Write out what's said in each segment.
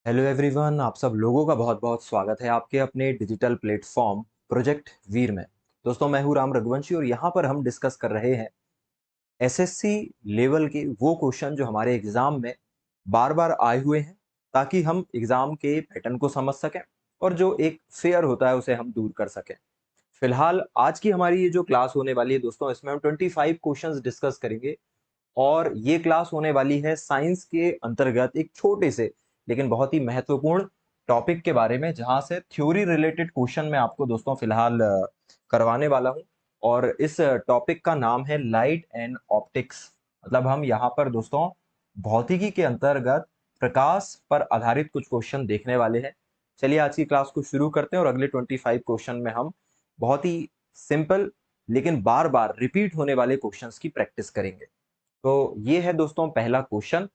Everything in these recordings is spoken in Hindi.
हेलो एवरीवन, आप सब लोगों का बहुत बहुत स्वागत है आपके अपने डिजिटल प्लेटफॉर्म प्रोजेक्ट वीर में। दोस्तों, मैं हूं राम रघुवंशी और यहाँ पर हम डिस्कस कर रहे हैं एसएससी लेवल के वो क्वेश्चन जो हमारे एग्जाम में बार बार आए हुए हैं, ताकि हम एग्जाम के पैटर्न को समझ सकें और जो एक फेयर होता है उसे हम दूर कर सकें। फिलहाल आज की हमारी ये जो क्लास होने वाली है दोस्तों, इसमें हम 25 क्वेश्चंस डिस्कस करेंगे और ये क्लास होने वाली है साइंस के अंतर्गत एक छोटे से लेकिन बहुत ही महत्वपूर्ण टॉपिक के बारे में, जहां से थ्योरी रिलेटेड क्वेश्चन मैं आपको दोस्तों फिलहाल करवाने वाला हूं। और इस टॉपिक का नाम है लाइट एंड ऑप्टिक्स। मतलब हम यहाँ पर दोस्तों भौतिकी के अंतर्गत प्रकाश पर आधारित कुछ क्वेश्चन देखने वाले हैं। चलिए आज की क्लास को शुरू करते हैं और अगले 25 क्वेश्चन में हम बहुत ही सिंपल लेकिन बार बार रिपीट होने वाले क्वेश्चंस की प्रैक्टिस करेंगे। तो ये है दोस्तों पहला क्वेश्चन।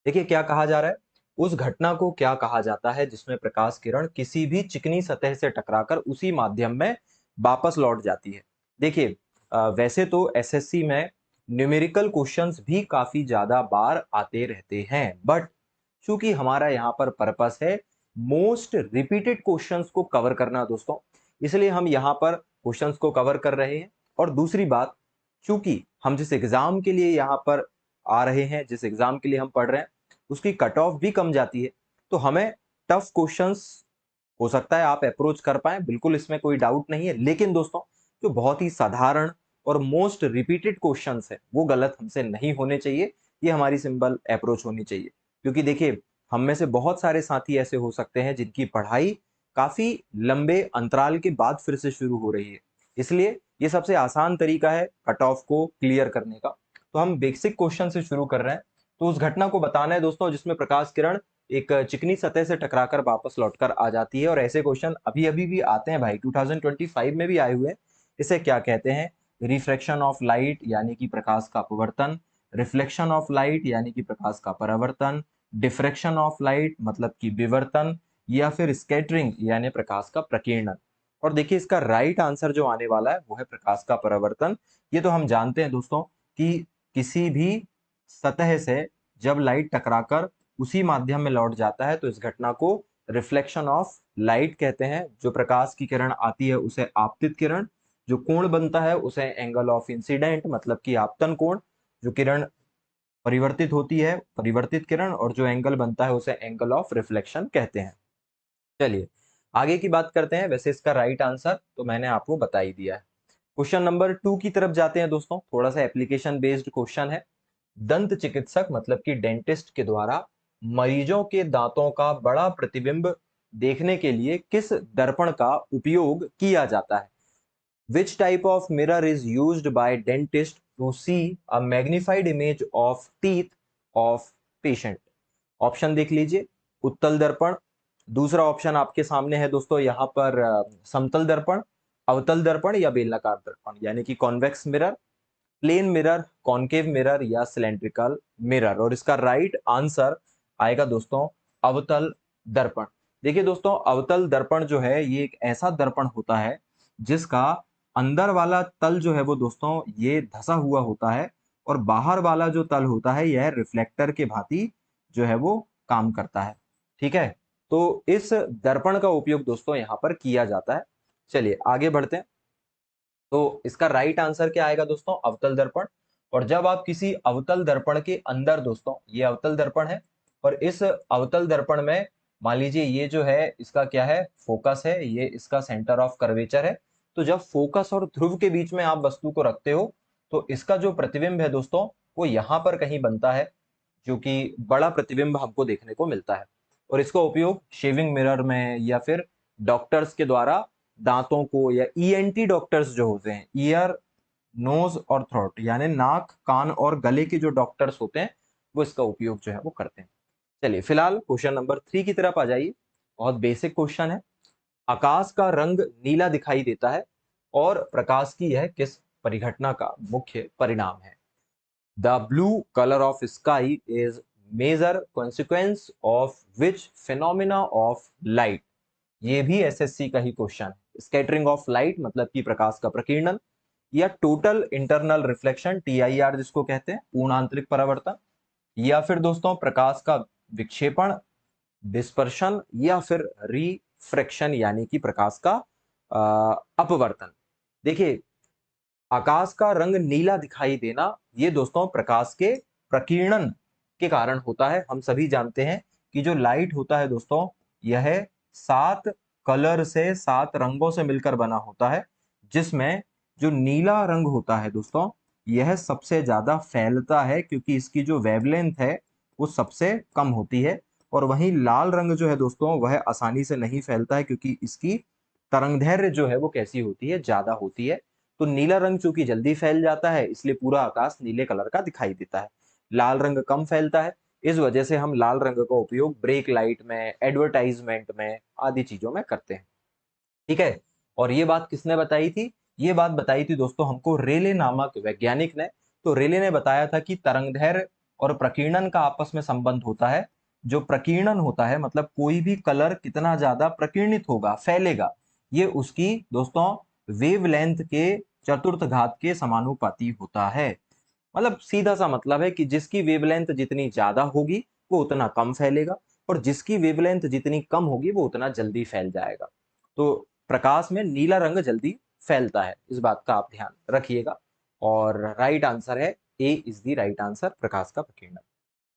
देखिए क्या कहा जा रहा है, उस घटना को क्या कहा जाता है जिसमें प्रकाश किरण किसी भी चिकनी सतह से टकराकर उसी माध्यम में वापस लौट जाती है। देखिए वैसे तो एसएससी में न्यूमेरिकल क्वेश्चंस भी काफी ज्यादा बार आते रहते हैं, बट चूंकि हमारा यहाँ पर पर्पस है मोस्ट रिपीटेड क्वेश्चंस को कवर करना दोस्तों, इसलिए हम यहाँ पर क्वेश्चंस को कवर कर रहे हैं। और दूसरी बात, चूंकि हम जिस एग्जाम के लिए यहाँ पर आ रहे हैं, जिस एग्जाम के लिए हम पढ़ रहे हैं, उसकी कट ऑफ भी कम जाती है, तो हमें टफ क्वेश्चंस हो सकता है आप अप्रोच कर पाए, बिल्कुल इसमें कोई डाउट नहीं है। लेकिन दोस्तों जो बहुत ही साधारण और मोस्ट रिपीटेड क्वेश्चंस है वो गलत हमसे नहीं होने चाहिए, ये हमारी सिंपल अप्रोच होनी चाहिए। क्योंकि देखिए हम में से बहुत सारे साथी ऐसे हो सकते हैं जिनकी पढ़ाई काफी लंबे अंतराल के बाद फिर से शुरू हो रही है, इसलिए ये सबसे आसान तरीका है कट ऑफ को क्लियर करने का। तो हम बेसिक क्वेश्चन से शुरू कर रहे हैं। तो उस घटना को बताना है दोस्तों जिसमें प्रकाश किरण एक चिकनी सतह से टकराकर वापस लौटकर आ जाती है। और ऐसे क्वेश्चन अभी अभी भी आते हैं भाई, 2025 में भी आए हुए हैं। इसे क्या कहते हैं? रिफ्रैक्शन ऑफ लाइट यानी कि प्रकाश का अपवर्तन, रिफ्लेक्शन ऑफ लाइट यानी कि प्रकाश का परावर्तन, डिफ्रैक्शन ऑफ लाइट मतलब कि विवर्तन, या फिर स्कैटरिंग यानी प्रकाश का प्रकीर्णन। और देखिए इसका राइट आंसर जो आने वाला है वो है प्रकाश का परावर्तन। ये तो हम जानते हैं दोस्तों कि किसी भी सतह से जब लाइट टकराकर उसी माध्यम में लौट जाता है तो इस घटना को रिफ्लेक्शन ऑफ लाइट कहते हैं। जो प्रकाश की किरण आती है उसे आपतित किरण, जो कोण बनता है उसे एंगल ऑफ इंसिडेंट मतलब कि आपतन कोण, जो किरण परिवर्तित होती है परिवर्तित किरण, और जो एंगल बनता है उसे एंगल ऑफ रिफ्लेक्शन कहते हैं। चलिए आगे की बात करते हैं। वैसे इसका राइट आंसर तो मैंने आपको बता ही दिया है। क्वेश्चन नंबर 2 की तरफ जाते हैं दोस्तों, थोड़ा सा एप्लीकेशन बेस्ड क्वेश्चन है। दंत चिकित्सक मतलब कि डेंटिस्ट के द्वारा मरीजों के दांतों का बड़ा प्रतिबिंब देखने के लिए किस दर्पण का उपयोग किया जाता है? Which type of mirror is used by dentist to see a magnified image of teeth of patient? Option देख लीजिए, उत्तल दर्पण। दूसरा ऑप्शन आपके सामने है दोस्तों यहाँ पर समतल दर्पण, अवतल दर्पण या बेलनाकार दर्पण यानी कि convex mirror, plane mirror, concave mirror या सिलेंड्रिकल मिरर। और इसका राइट आंसर आएगा दोस्तों अवतल दर्पण। देखिए दोस्तों अवतल दर्पण जो है ये एक ऐसा दर्पण होता है जिसका अंदर वाला तल जो है वो दोस्तों ये धसा हुआ होता है, और बाहर वाला जो तल होता है यह रिफ्लेक्टर के भांति जो है वो काम करता है। ठीक है, तो इस दर्पण का उपयोग दोस्तों यहाँ पर किया जाता है। चलिए आगे बढ़ते हैं। तो इसका राइट आंसर क्या आएगा दोस्तों? अवतल दर्पण। और जब आप किसी अवतल दर्पण के अंदर, दोस्तों ये अवतल दर्पण है, और इस अवतल दर्पण में मान लीजिए ये जो है इसका क्या है? फोकस है, ये इसका सेंटर ऑफ कर्वेचर है। तो जब फोकस और ध्रुव के बीच में आप वस्तु को रखते हो तो इसका जो प्रतिबिंब है दोस्तों वो यहाँ पर कहीं बनता है, जो कि बड़ा प्रतिबिंब हमको देखने को मिलता है। और इसका उपयोग शेविंग मिरर में या फिर डॉक्टर्स के द्वारा दांतों को, या ईएनटी डॉक्टर्स जो होते हैं, ईयर नोज और थ्रोट यानी नाक कान और गले के जो डॉक्टर्स होते हैं वो इसका उपयोग जो है वो करते हैं। चलिए फिलहाल क्वेश्चन नंबर 3 की तरफ आ जाइए। बहुत बेसिक क्वेश्चन है। आकाश का रंग नीला दिखाई देता है और प्रकाश की यह किस परिघटना का मुख्य परिणाम है? The blue color of sky is major consequence of which phenomena of light? ये भी एसएससी का ही क्वेश्चन है। स्कैटरिंग ऑफ लाइट मतलब कि प्रकाश का प्रकीर्णन, या टोटल इंटरनल रिफ्लेक्शन टीआईआर जिसको कहते हैं, पूर्ण आंतरिक परावर्तन, या फिर दोस्तों प्रकाश का विक्षेपण डिस्पर्शन या फिर रिफ्रैक्शन यानी कि प्रकाश का अपवर्तन। देखिए, आकाश का रंग नीला दिखाई देना ये दोस्तों प्रकाश के प्रकीर्णन के कारण होता है। हम सभी जानते हैं कि जो लाइट होता है दोस्तों, यह 7 कलर से, 7 रंगों से मिलकर बना होता है, जिसमें जो नीला रंग होता है दोस्तों, यह सबसे ज्यादा फैलता है क्योंकि इसकी जो वेवलेंथ है वो सबसे कम होती है। और वहीं लाल रंग जो है दोस्तों, वह आसानी से नहीं फैलता है क्योंकि इसकी तरंगदैर्घ्य जो है वो कैसी होती है, ज्यादा होती है। तो नीला रंग चूंकि जल्दी फैल जाता है, इसलिए पूरा आकाश नीले कलर का दिखाई देता है। लाल रंग कम फैलता है, इस वजह से हम लाल रंग का उपयोग ब्रेक लाइट में, एडवर्टाइजमेंट में आदि चीजों में करते हैं। ठीक है। और ये बात किसने बताई थी? ये बात बताई थी दोस्तों हमको रेले नामक वैज्ञानिक ने। तो रेले ने बताया था कि तरंगदैर्घ्य और प्रकीर्णन का आपस में संबंध होता है। जो प्रकीर्णन होता है मतलब कोई भी कलर कितना ज्यादा प्रकीर्णित होगा, फैलेगा, ये उसकी दोस्तों वेवलेंथ के चतुर्थ घात के समानुपाती होता है। मतलब सीधा सा मतलब है कि जिसकी वेवलेंथ जितनी ज्यादा होगी वो उतना कम फैलेगा, और जिसकी वेवलेंथ जितनी कम होगी वो उतना जल्दी फैल जाएगा। तो प्रकाश में नीला रंग जल्दी फैलता है, इस बात का आप ध्यान रखिएगा। और राइट आंसर है ए इज द राइट आंसर, प्रकाश का प्रकीर्णन।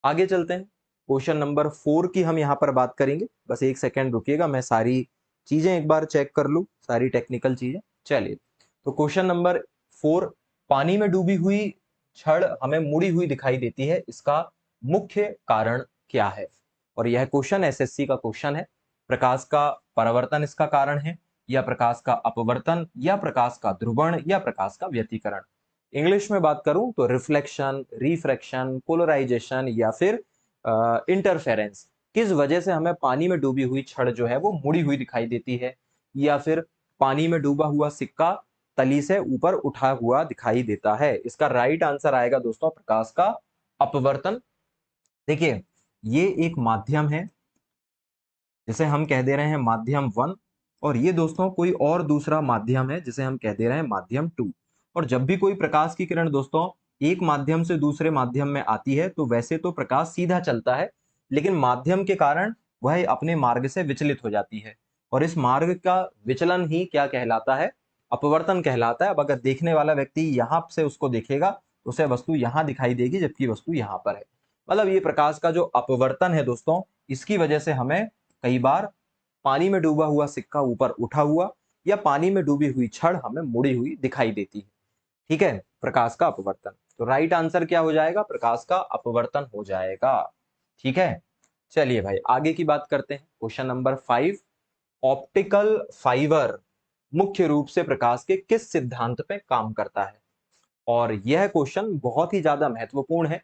आगे चलते हैं, क्वेश्चन नंबर 4 की हम यहाँ पर बात करेंगे। बस एक सेकेंड रुकिएगा, मैं सारी चीजें एक बार चेक कर लूँ, सारी टेक्निकल चीजें। चलिए, तो क्वेश्चन नंबर 4, पानी में डूबी हुई छड़ हमें मुड़ी हुई दिखाई देती है, इसका मुख्य कारण क्या है? और यह क्वेश्चन एसएससी का क्वेश्चन है। प्रकाश का परावर्तन इसका कारण है, या प्रकाश का अपवर्तन, या प्रकाश का ध्रुवण, या प्रकाश का व्यतिकरण। इंग्लिश में बात करूं तो रिफ्लेक्शन, रिफ्रैक्शन, पोलराइजेशन, या फिर इंटरफेरेंस। किस वजह से हमें पानी में डूबी हुई छड़ जो है वो मुड़ी हुई दिखाई देती है, या फिर पानी में डूबा हुआ सिक्का तली से ऊपर उठा हुआ दिखाई देता है? इसका राइट आंसर आएगा दोस्तों प्रकाश का अपवर्तन। देखिए, ये एक माध्यम है, जिसे हम कह दे रहे हैं माध्यम 1, और ये दोस्तों कोई और दूसरा माध्यम है जिसे हम कह दे रहे हैं माध्यम 2। और जब भी कोई प्रकाश की किरण दोस्तों एक माध्यम से दूसरे माध्यम में आती है तो वैसे तो प्रकाश सीधा चलता है, लेकिन माध्यम के कारण वह अपने मार्ग से विचलित हो जाती है, और इस मार्ग का विचलन ही क्या कहलाता है? अपवर्तन कहलाता है। अब अगर देखने वाला व्यक्ति यहां से उसको देखेगा तो उसे वस्तु यहां दिखाई देगी, जबकि वस्तु यहां पर है। मतलब ये प्रकाश का जो अपवर्तन है दोस्तों, इसकी वजह से हमें कई बार पानी में डूबा हुआ सिक्का ऊपर उठा हुआ, या पानी में डूबी हुई छड़ हमें मुड़ी हुई दिखाई देती है। ठीक है, प्रकाश का अपवर्तन। तो राइट आंसर क्या हो जाएगा? प्रकाश का अपवर्तन हो जाएगा। ठीक है, चलिए भाई आगे की बात करते हैं। क्वेश्चन नंबर 5, ऑप्टिकल फाइबर मुख्य रूप से प्रकाश के किस सिद्धांत पे काम करता है? और यह क्वेश्चन बहुत ही ज्यादा महत्वपूर्ण है।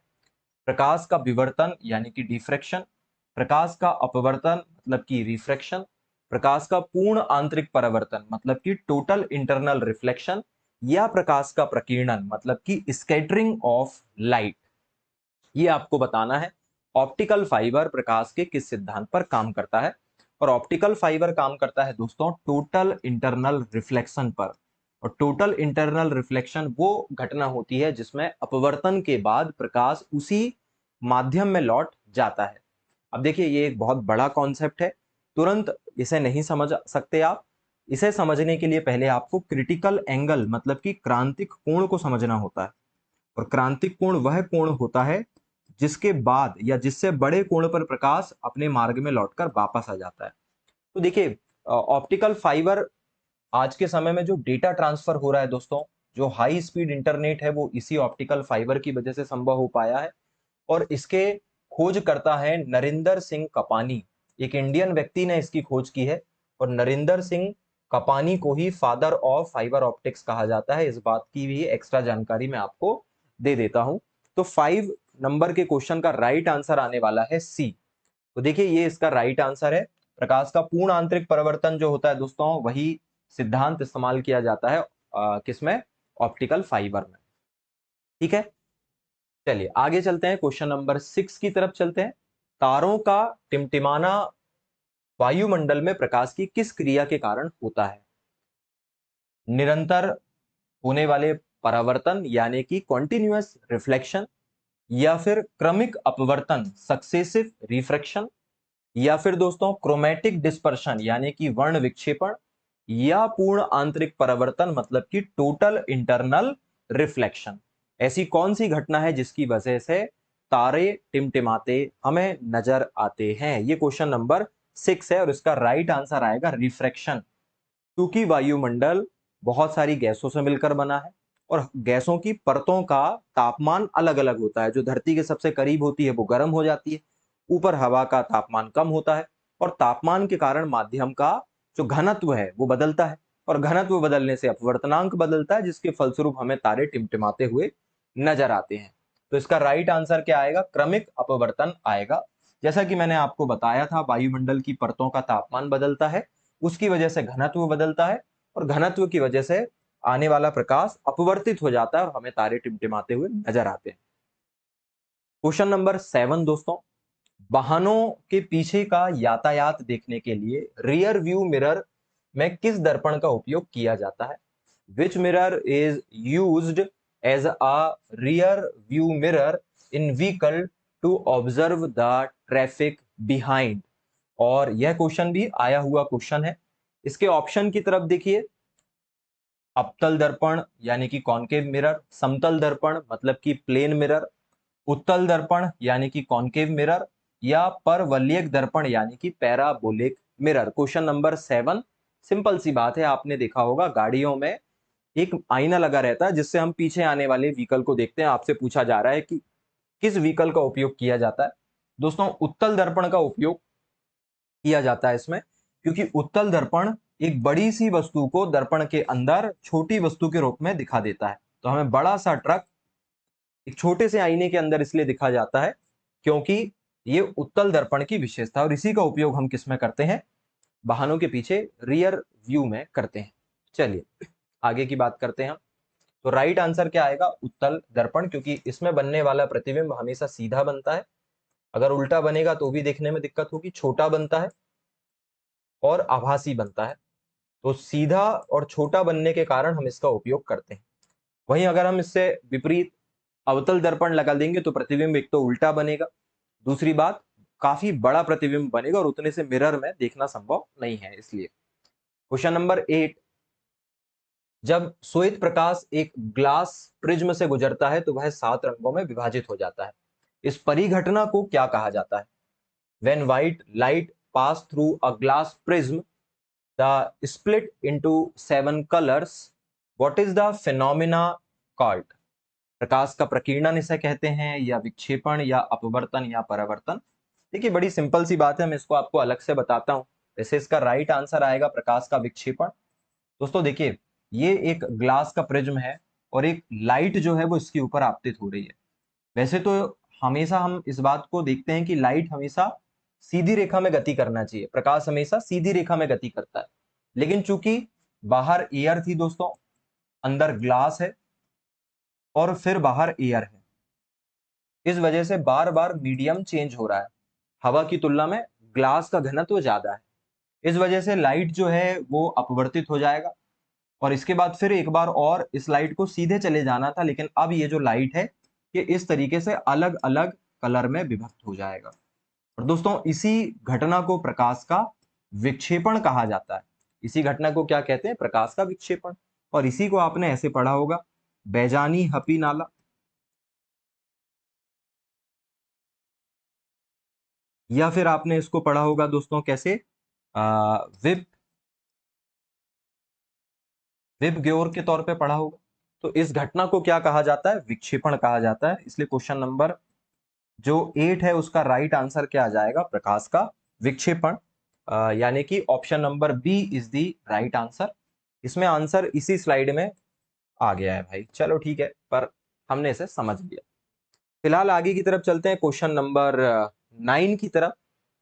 प्रकाश का विवर्तन यानी कि डिफ्रैक्शन, प्रकाश का अपवर्तन मतलब कि रिफ्रैक्शन, प्रकाश का पूर्ण आंतरिक परावर्तन मतलब कि टोटल इंटरनल रिफ्लेक्शन, या प्रकाश का प्रकीर्णन मतलब कि स्कैटरिंग ऑफ लाइट। ये आपको बताना है। ऑप्टिकल फाइबर प्रकाश के किस सिद्धांत पर काम करता है? और ऑप्टिकल फाइबर काम करता है दोस्तों टोटल इंटरनल रिफ्लेक्शन पर। और टोटल इंटरनल रिफ्लेक्शन वो घटना होती है जिसमें अपवर्तन के बाद प्रकाश उसी माध्यम में लौट जाता है। अब देखिए, ये एक बहुत बड़ा कॉन्सेप्ट है, तुरंत इसे नहीं समझ सकते आप। इसे समझने के लिए पहले आपको क्रिटिकल एंगल मतलब कि क्रांतिक कोण को समझना होता है। और क्रांतिक कोण वह कोण होता है जिसके बाद या जिससे बड़े कोण पर प्रकाश अपने मार्ग में लौटकर वापस आ जाता है। तो देखिए, ऑप्टिकल फाइबर आज के समय में जो डेटा ट्रांसफर हो रहा है दोस्तों, जो हाई स्पीड इंटरनेट है, वो इसी ऑप्टिकल फाइबर की वजह से संभव हो पाया है। और इसके खोज करता है नरिंदर सिंह कपानी। एक इंडियन व्यक्ति ने इसकी खोज की है, और नरिंदर सिंह कपानी को ही फादर ऑफ फाइबर ऑप्टिक्स कहा जाता है। इस बात की भी एक्स्ट्रा जानकारी मैं आपको दे देता हूं। तो 5 नंबर के क्वेश्चन का राइट आंसर आने वाला है सी। तो देखिए, ये इसका राइट आंसर है। प्रकाश का पूर्ण आंतरिक परिवर्तन जो होता है दोस्तों, वही सिद्धांत इस्तेमाल किया जाता है किसमें? ऑप्टिकल फाइबर में। ठीक है, चलिए आगे चलते हैं, क्वेश्चन नंबर 6 की तरफ चलते हैं। तारों का टिमटिमाना वायुमंडल में प्रकाश की किस क्रिया के कारण होता है? निरंतर होने वाले परावर्तन यानी कि कॉन्टिन्यूअस रिफ्लेक्शन, या फिर क्रमिक अपवर्तन सक्सेसिव रिफ्रैक्शन, या फिर दोस्तों क्रोमेटिक डिस्पर्शन यानी कि वर्ण विक्षेपण, या पूर्ण आंतरिक परावर्तन मतलब कि टोटल इंटरनल रिफ्लेक्शन। ऐसी कौन सी घटना है जिसकी वजह से तारे टिमटिमाते हमें नजर आते हैं? ये क्वेश्चन नंबर 6 है और इसका राइट आंसर आएगा रिफ्रैक्शन। क्योंकि वायुमंडल बहुत सारी गैसों से मिलकर बना है और गैसों की परतों का तापमान अलग अलग होता है। जो धरती के सबसे करीब होती है वो गर्म हो जाती है, ऊपर हवा का तापमान कम होता है और तापमान के कारण माध्यम का जो घनत्व है वो बदलता है और घनत्व बदलने से अपवर्तनांक बदलता है, जिसके फलस्वरूप हमें तारे टिमटिमाते हुए नजर आते हैं। तो इसका राइट आंसर क्या आएगा? क्रमिक अपवर्तन आएगा। जैसा कि मैंने आपको बताया था, वायुमंडल की परतों का तापमान बदलता है, उसकी वजह से घनत्व बदलता है और घनत्व की वजह से आने वाला प्रकाश अपवर्तित हो जाता है और हमें तारे टिमटिमाते हुए नजर आते हैं। क्वेश्चन नंबर 7 दोस्तों, वाहनों के पीछे का यातायात देखने के लिए रियर व्यू मिरर में किस दर्पण का उपयोग किया जाता है? Which mirror is used as a rear view mirror in vehicle to observe the traffic behind? और यह क्वेश्चन भी आया हुआ क्वेश्चन है। इसके ऑप्शन की तरफ देखिए, अवतल दर्पण यानी कि कॉनकेव मिरर, समतल दर्पण मतलब कि प्लेन मिरर, उत्तल दर्पण यानी कि कॉनकेव मिरर, या परवलयिक दर्पण यानी कि parabolic mirror. Question number 7 simple सी बात है, आपने देखा होगा गाड़ियों में एक आईना लगा रहता है जिससे हम पीछे आने वाले व्हीकल को देखते हैं। आपसे पूछा जा रहा है कि किस व्हीकल का उपयोग किया जाता है? दोस्तों उत्तल दर्पण का उपयोग किया जाता है इसमें, क्योंकि उत्तल दर्पण एक बड़ी सी वस्तु को दर्पण के अंदर छोटी वस्तु के रूप में दिखा देता है। तो हमें बड़ा सा ट्रक एक छोटे से आईने के अंदर इसलिए दिखा जाता है क्योंकि ये उत्तल दर्पण की विशेषता है और इसी का उपयोग हम किस में करते हैं? वाहनों के पीछे रियर व्यू में करते हैं। चलिए आगे की बात करते हैं हम। तो राइट आंसर क्या आएगा? उत्तल दर्पण, क्योंकि इसमें बनने वाला प्रतिबिंब हमेशा सीधा बनता है। अगर उल्टा बनेगा तो भी देखने में दिक्कत होगी, छोटा बनता है और आभासी बनता है। तो सीधा और छोटा बनने के कारण हम इसका उपयोग करते हैं। वहीं अगर हम इससे विपरीत अवतल दर्पण लगा देंगे तो प्रतिबिंब एक तो उल्टा बनेगा, दूसरी बात काफी बड़ा प्रतिबिंब बनेगा और उतने से मिरर में देखना संभव नहीं है। इसलिए क्वेश्चन नंबर 8, जब श्वेत प्रकाश एक ग्लास प्रिज्म से गुजरता है तो वह 7 रंगों में विभाजित हो जाता है। इस परिघटना को क्या कहा जाता है? When white light pass through a glass prism, the split into 7 colors. What is the phenomena called? प्रकाश का प्रकीर्णन इसे कहते हैं, या विक्षेपण, या अपवर्तन, या परावर्तन? देखिए बड़ी सिंपल सी बात है, मैं इसको आपको अलग से बताता हूं। वैसे इसका राइट आंसर आएगा प्रकाश का विक्षेपण। दोस्तों देखिए, ये एक ग्लास का प्रिज्म है और एक लाइट जो है वो इसके ऊपर आपतित हो रही है। वैसे तो हमेशा हम इस बात को देखते हैं कि लाइट हमेशा सीधी रेखा में गति करना चाहिए, प्रकाश हमेशा सीधी रेखा में गति करता है। लेकिन चूंकि बाहर एयर थी दोस्तों, अंदर ग्लास है और फिर बाहर एयर है, इस वजह से बार बार मीडियम चेंज हो रहा है। हवा की तुलना में ग्लास का घनत्व ज्यादा है, इस वजह से लाइट जो है वो अपवर्तित हो जाएगा और इसके बाद फिर एक बार और इस लाइट को सीधे चले जाना था, लेकिन अब ये जो लाइट है ये इस तरीके से अलग अलग कलर में विभक्त हो जाएगा। और दोस्तों इसी घटना को प्रकाश का विक्षेपण कहा जाता है। इसी घटना को क्या कहते हैं? प्रकाश का विक्षेपण। और इसी को आपने ऐसे पढ़ा होगा, बैजानी हपी नाला, या फिर आपने इसको पढ़ा होगा दोस्तों कैसे, विप विप ग्योर के तौर पे पढ़ा होगा। तो इस घटना को क्या कहा जाता है? विक्षेपण कहा जाता है। इसलिए क्वेश्चन नंबर जो 8 है उसका राइट आंसर क्या आ जाएगा? प्रकाश का विक्षेपण। यानी कि option number B is the right answer. इसमें आंसर इसी स्लाइड में आ गया है भाई, चलो ठीक है, पर हमने इसे समझ लिया। फिलहाल आगे की तरफ चलते हैं, क्वेश्चन नंबर 9 की तरफ।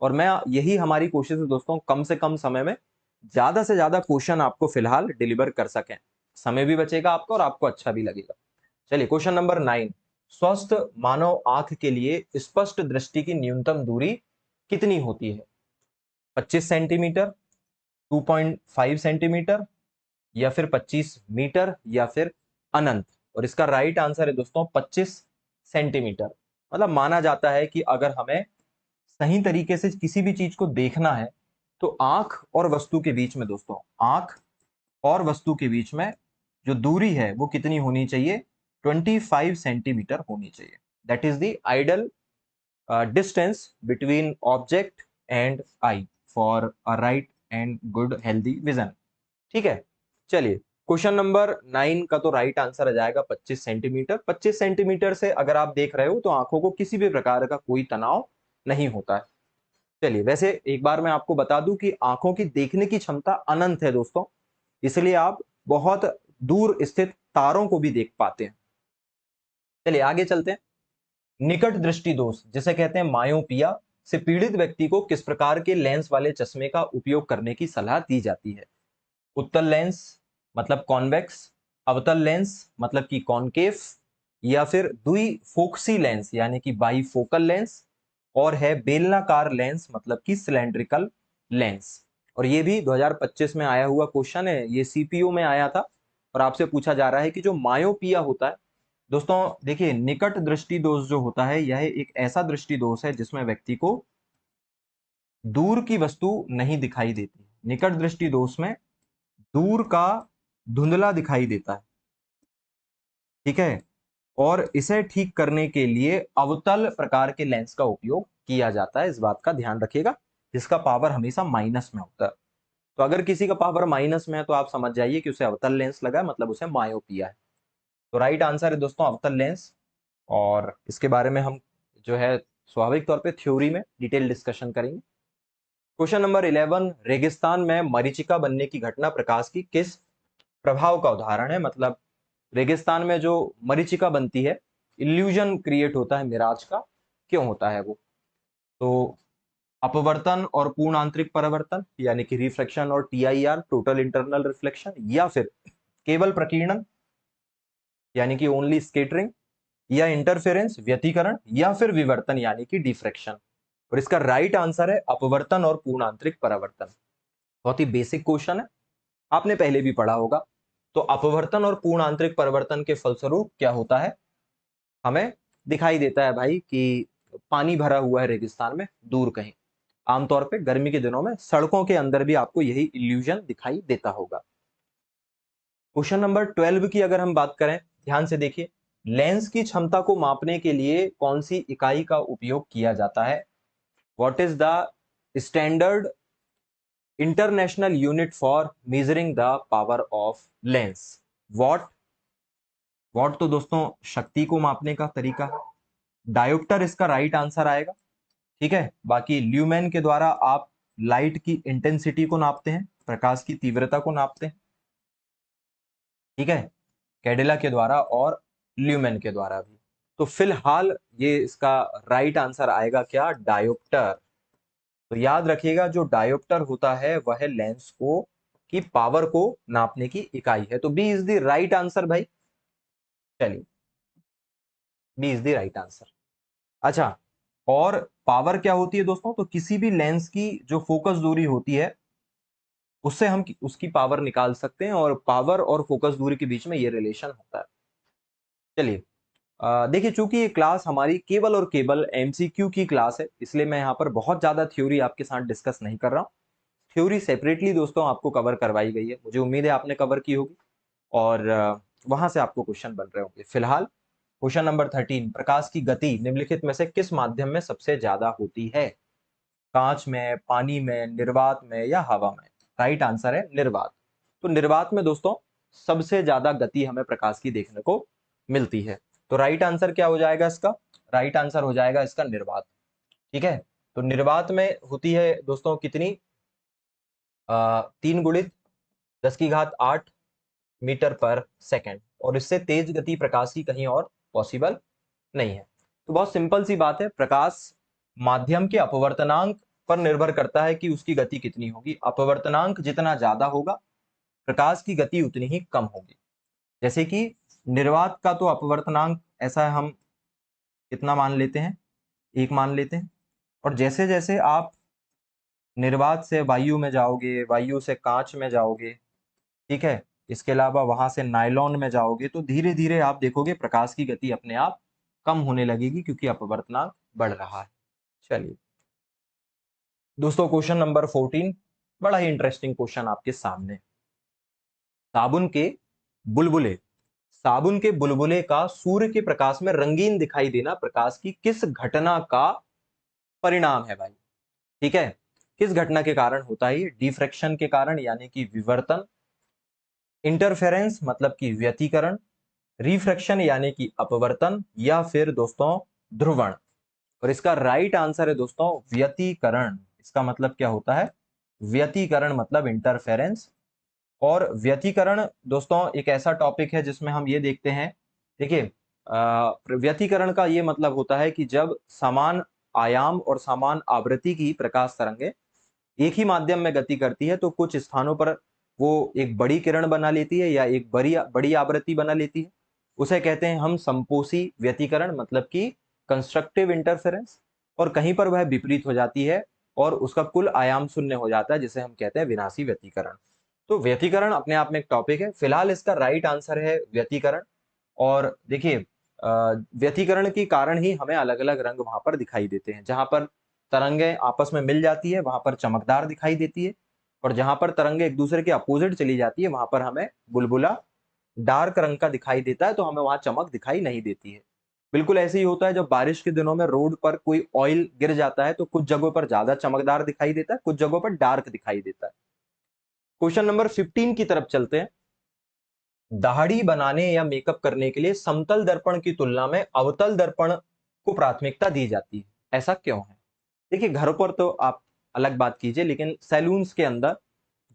और मैं यही हमारी कोशिश है दोस्तों, कम से कम समय में ज्यादा से ज्यादा क्वेश्चन आपको फिलहाल डिलीवर कर सकें। समय भी बचेगा आपका और आपको अच्छा भी लगेगा। चलिए क्वेश्चन नंबर 9, स्वस्थ मानव आंख के लिए स्पष्ट दृष्टि की न्यूनतम दूरी कितनी होती है? 25 सेंटीमीटर, 2.5 सेंटीमीटर, या फिर 25 मीटर, या फिर अनंत? और इसका राइट आंसर है दोस्तों 25 सेंटीमीटर। मतलब माना जाता है कि अगर हमें सही तरीके से किसी भी चीज को देखना है तो आंख और वस्तु के बीच में दोस्तों, आंख और वस्तु के बीच में जो दूरी है वो कितनी होनी चाहिए? 25 सेंटीमीटर होनी चाहिए। That is the ideal distance between object and eye for a right and good healthy vision. ठीक है, चलिए क्वेश्चन नंबर 9 का तो राइट आंसर आ जाएगा 25 सेंटीमीटर। 25 सेंटीमीटर से अगर आप देख रहे हो तो आंखों को किसी भी प्रकार का कोई तनाव नहीं होता है। चलिए, वैसे एक बार मैं आपको बता दूं कि आंखों की देखने की क्षमता अनंत है दोस्तों, इसलिए आप बहुत दूर स्थित तारों को भी देख पाते हैं। चलिए आगे चलते हैं। निकट दृष्टि दोष जिसे कहते हैं मायोपिया से पीड़ित व्यक्ति को किस प्रकार के लेंस वाले चश्मे का उपयोग करने की सलाह दी जाती है? उत्तल लेंस मतलब कॉन्वेक्स, अवतल लेंस मतलब कि कॉनकेव, या फिर द्विफोक्सी लेंस यानी कि बाईफोकल लेंस, और है बेलनाकार लेंस मतलब कि सिलेंड्रिकल लेंस। और ये भी 2025 में आया हुआ क्वेश्चन है, ये सीपीयू में आया था और आपसे पूछा जा रहा है कि जो मायोपिया होता है दोस्तों, देखिए निकट दृष्टि दोष जो होता है यह एक ऐसा दृष्टि दोष है जिसमें व्यक्ति को दूर की वस्तु नहीं दिखाई देती। निकट दृष्टि दोष में दूर का धुंधला दिखाई देता है, ठीक है। और इसे ठीक करने के लिए अवतल प्रकार के लेंस का उपयोग किया जाता है, इस बात का ध्यान रखिएगा, जिसका पावर हमेशा माइनस में होता है। तो अगर किसी का पावर माइनस में है तो आप समझ जाइए कि उसे अवतल लेंस लगा है, मतलब उसे मायोपिया है। तो राइट आंसर है दोस्तों अवतल लेंस। और इसके बारे में हम जो है स्वाभाविक तौर पे थ्योरी में डिटेल डिस्कशन करेंगे। क्वेश्चन नंबर 11, रेगिस्तान में मरीचिका बनने की घटना प्रकाश की किस प्रभाव का उदाहरण है? मतलब रेगिस्तान में जो मरीचिका बनती है, इल्यूजन क्रिएट होता है मिराज का, क्यों होता है वो? तो अपवर्तन और पूर्ण आंतरिक परावर्तन यानी कि रिफ्लेक्शन और टीआईआर टोटल इंटरनल रिफ्लेक्शन, या फिर केवल प्रकीर्णन यानी कि ओनली स्केटरिंग, या इंटरफेरेंस व्यतिकरण, या फिर विवर्तन यानी कि डिफ्रैक्शन। और इसका राइट आंसर है अपवर्तन और पूर्ण आंतरिक परावर्तन। बहुत ही बेसिक क्वेश्चन है, आपने पहले भी पढ़ा होगा। तो अपवर्तन और पूर्ण आंतरिक परिवर्तन के फलस्वरूप क्या होता है? हमें दिखाई देता है भाई कि पानी भरा हुआ है रेगिस्तान में दूर कहीं। आमतौर पे गर्मी के दिनों में सड़कों के अंदर भी आपको यही इल्यूजन दिखाई देता होगा। क्वेश्चन नंबर 12 की अगर हम बात करें, ध्यान से देखिए, लेंस की क्षमता को मापने के लिए कौन सी इकाई का उपयोग किया जाता है? What is the standard international unit for measuring the power of lens? What. What तो दोस्तों शक्ति को मापने का तरीका है। डायोप्टर इसका राइट आंसर आएगा, ठीक है। बाकी ल्यूमेन के द्वारा आप लाइट की इंटेंसिटी को नापते हैं, प्रकाश की तीव्रता को नापते हैं, ठीक है, कैडेला के द्वारा और ल्यूमेन के द्वारा भी। तो फिलहाल ये इसका राइट आंसर आएगा क्या? डायोप्टर। तो याद रखिएगा जो डायोप्टर होता है वह लेंस को की पावर को नापने की इकाई है। तो B is the right answer भाई। चलिए, B is the right answer. अच्छा, और पावर क्या होती है दोस्तों? तो किसी भी लेंस की जो फोकस दूरी होती है उससे हम उसकी पावर निकाल सकते हैं, और पावर और फोकस दूरी के बीच में ये रिलेशन होता है। चलिए, देखिए चूंकि ये क्लास हमारी केवल और केवल एमसीक्यू की क्लास है, इसलिए मैं यहाँ पर बहुत ज्यादा थ्योरी आपके साथ डिस्कस नहीं कर रहा हूँ। थ्योरी सेपरेटली दोस्तों आपको कवर करवाई गई है, मुझे उम्मीद है आपने कवर की होगी, और वहां से आपको क्वेश्चन बन रहे होंगे। फिलहाल क्वेश्चन नंबर 13, प्रकाश की गति निम्नलिखित में से किस माध्यम में सबसे ज्यादा होती है? कांच में, पानी में, निर्वात में, या हवा में? राइट आंसर है निर्वात। तो निर्वात में दोस्तों सबसे ज्यादा गति हमें प्रकाश की देखने को मिलती है। तो राइट आंसर क्या हो जाएगा इसका? राइट आंसर हो जाएगा इसका निर्वात, ठीक है। तो निर्वात में होती है दोस्तों कितनी? 3 × 10⁸ मीटर पर सेकेंड, और इससे तेज गति प्रकाश की कहीं और पॉसिबल नहीं है। तो बहुत सिंपल सी बात है, प्रकाश माध्यम के अपवर्तनांक पर निर्भर करता है कि उसकी गति कितनी होगी। अपवर्तनांक जितना ज्यादा होगा प्रकाश की गति उतनी ही कम होगी। जैसे कि निर्वात का तो अपवर्तनांक ऐसा है, हम कितना मान लेते हैं? 1 मान लेते हैं। और जैसे जैसे आप निर्वात से वायु में जाओगे, वायु से कांच में जाओगे, ठीक है, इसके अलावा वहां से नायलॉन में जाओगे, तो धीरे धीरे आप देखोगे प्रकाश की गति अपने आप कम होने लगेगी क्योंकि अपवर्तनांक बढ़ रहा है। चलिए, दोस्तों क्वेश्चन नंबर 14 बड़ा ही इंटरेस्टिंग क्वेश्चन आपके सामने। साबुन के बुलबुले साबुन के बुलबुले का सूर्य के प्रकाश में रंगीन दिखाई देना प्रकाश की किस घटना का परिणाम है भाई? ठीक है, किस घटना के कारण होता है ये? डिफ्रैक्शन के कारण यानी कि विवर्तन, इंटरफेरेंस मतलब कि व्यतिकरण, रिफ्रैक्शन यानी कि अपवर्तन, या फिर दोस्तों ध्रुवण। और इसका राइट आंसर है दोस्तों व्यतिकरण। इसका मतलब क्या होता है? व्यतिकरण मतलब इंटरफेरेंस। और व्यतिकरण दोस्तों एक ऐसा टॉपिक है जिसमें हम ये देखते हैं, देखिए व्यतिकरण का ये मतलब होता है कि जब समान आयाम और समान आवृत्ति की प्रकाश तरंगे एक ही माध्यम में गति करती है तो कुछ स्थानों पर वो एक बड़ी किरण बना लेती है या एक बड़ी बड़ी आवृत्ति बना लेती है। उसे कहते हैं हम संपोषी व्यतिकरण मतलब कि कंस्ट्रक्टिव इंटरफेरेंस। और कहीं पर वह विपरीत हो जाती है और उसका कुल आयाम शून्य हो जाता है जिसे हम कहते हैं विनाशी व्यतिकरण। तो व्यतिकरण अपने आप में एक टॉपिक है। फिलहाल इसका राइट आंसर है व्यतिकरण। और देखिए व्यतिकरण के कारण ही हमें अलग अलग रंग वहां पर दिखाई देते हैं। जहां पर तरंगे आपस में मिल जाती है वहां पर चमकदार दिखाई देती है, और जहां पर तरंगे एक दूसरे के अपोजिट चली जाती है वहां पर हमें बुलबुला डार्क रंग का दिखाई देता है, तो हमें वहां चमक दिखाई नहीं देती है। बिल्कुल ऐसे ही होता है जब बारिश के दिनों में रोड पर कोई ऑयल गिर जाता है तो कुछ जगहों पर ज्यादा चमकदार दिखाई देता है, कुछ जगहों पर डार्क दिखाई देता है। क्वेश्चन नंबर 15 की तरफ चलते हैं। दाढ़ी बनाने या मेकअप करने के लिए समतल दर्पण की तुलना में अवतल दर्पण को प्राथमिकता दी जाती है, ऐसा क्यों है? देखिए घर पर तो आप अलग बात कीजिए, लेकिन सैलून्स के अंदर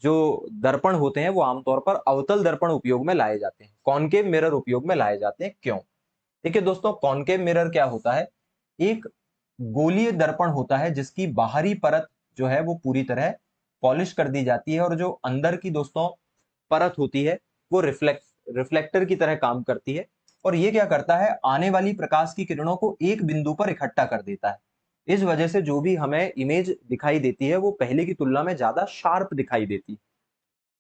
जो दर्पण होते हैं वो आमतौर पर अवतल दर्पण उपयोग में लाए जाते हैं, कॉनकेव मिरर उपयोग में लाए जाते हैं। क्यों? देखिए दोस्तों कॉनकेव मिरर क्या होता है? एक गोलीय दर्पण होता है जिसकी बाहरी परत जो है वो पूरी तरह पॉलिश कर दी जाती है, और जो अंदर की दोस्तों परत होती है वो रिफ्लेक्टर की तरह काम करती है। और ये क्या करता है? आने वाली प्रकाश की किरणों को एक बिंदु पर इकट्ठा कर देता है। इस वजह से जो भी हमें इमेज दिखाई देती है वो पहले की तुलना में ज्यादा शार्प दिखाई देती है।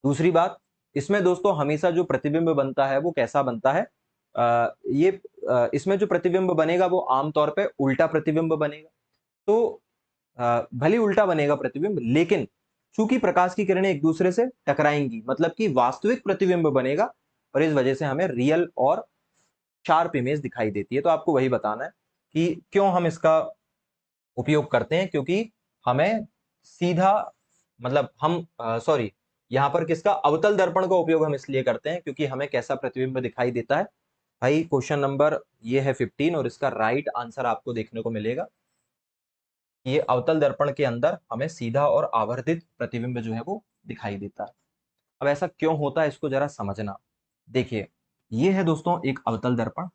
दूसरी बात, इसमें दोस्तों हमेशा जो प्रतिबिंब बनता है वो कैसा बनता है? ये इसमें जो प्रतिबिंब बनेगा वो आमतौर पे उल्टा प्रतिबिंब बनेगा। तो भले उल्टा बनेगा प्रतिबिंब, लेकिन चूंकि प्रकाश की किरणें एक दूसरे से टकराएंगी मतलब कि वास्तविक प्रतिबिंब बनेगा, और इस वजह से हमें रियल और शार्प इमेज दिखाई देती है। तो आपको वही बताना है कि क्यों हम इसका उपयोग करते हैं, क्योंकि हमें सीधा मतलब हम सॉरी, यहाँ पर किसका अवतल दर्पण का उपयोग हम इसलिए करते हैं क्योंकि हमें कैसा प्रतिबिंब दिखाई देता है। भाई क्वेश्चन नंबर ये है 15 और इसका राइट आंसर आपको देखने को मिलेगा। ये अवतल दर्पण के अंदर हमें सीधा और आवर्धित प्रतिबिंब जो है वो दिखाई देता है। अब ऐसा क्यों होता है इसको जरा समझना। देखिए ये है दोस्तों एक अवतल दर्पण।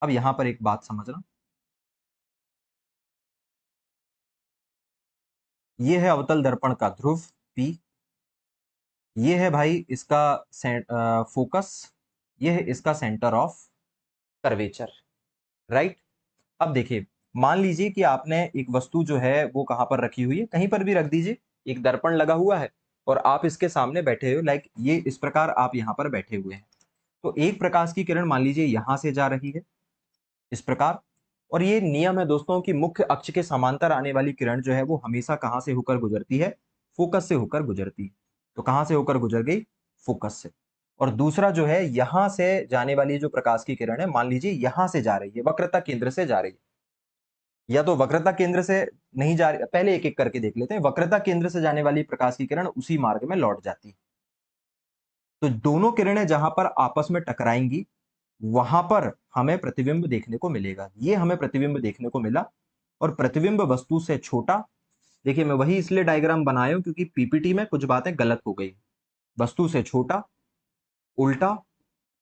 अब यहां पर एक बात समझना, ये है अवतल दर्पण का ध्रुव P, ये है भाई इसका फोकस, ये है इसका सेंटर ऑफ कर्वेचर, राइट। अब देखिए मान लीजिए कि आपने एक वस्तु जो है वो कहां पर रखी हुई है, कहीं पर भी रख दीजिए, एक दर्पण लगा हुआ है और आप इसके सामने बैठे हो, लाइक ये इस प्रकार आप यहां पर बैठे हुए हैं। तो एक प्रकाश की किरण मान लीजिए यहां से जा रही है इस प्रकार, और ये नियम है दोस्तों कि मुख्य अक्ष के समांतर आने वाली किरण जो है वो हमेशा कहां से होकर गुजरती है? फोकस से होकर गुजरती है। तो कहां से होकर गुजर गई? फोकस से। और दूसरा जो है यहां से जाने वाली जो प्रकाश की किरण है, मान लीजिए यहां से जा रही है, वक्रता केंद्र से जा रही है, या तो वक्रता केंद्र से नहीं जा रही, पहले एक एक करके देख लेते हैं। वक्रता केंद्र से जाने वाली प्रकाश की किरण उसी मार्ग में लौट जाती है। तो दोनों किरणें जहां पर आपस में टकराएंगी वहां पर हमें प्रतिबिंब देखने को मिलेगा। ये हमें प्रतिबिंब देखने को मिला, और प्रतिबिंब वस्तु से छोटा। देखिए मैं वही इसलिए डायग्राम बनाया हूं क्योंकि पीपीटी में कुछ बातें गलत हो गई। वस्तु से छोटा, उल्टा,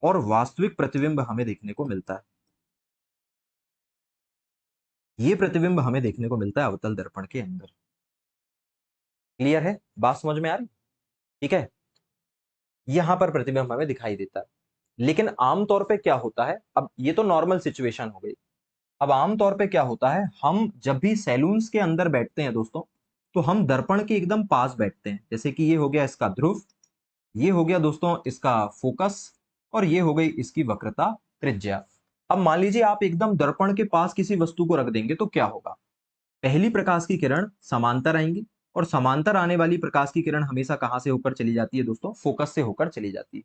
और वास्तविक प्रतिबिंब हमें देखने को मिलता है। ये प्रतिबिंब हमें देखने को मिलता है अवतल दर्पण के अंदर। क्लियर है? बात समझ में आ रही? ठीक है, यहां पर प्रतिबिंब हमें दिखाई देता है। लेकिन आमतौर पे क्या होता है, अब ये तो नॉर्मल सिचुएशन हो गई। अब आमतौर पे क्या होता है, हम जब भी सैलून्स के अंदर बैठते हैं दोस्तों, तो हम दर्पण के एकदम पास बैठते हैं। जैसे कि ये हो गया इसका ध्रुव, ये हो गया दोस्तों इसका फोकस, और ये हो गई इसकी वक्रता त्रिज्या। अब मान लीजिए आप एकदम दर्पण के पास किसी वस्तु को रख देंगे तो क्या होगा? पहली प्रकाश की किरण समांतर आएंगी, और समांतर आने वाली प्रकाश की किरण हमेशा कहां से होकर चली जाती है दोस्तों? फोकस से होकर चली जाती है।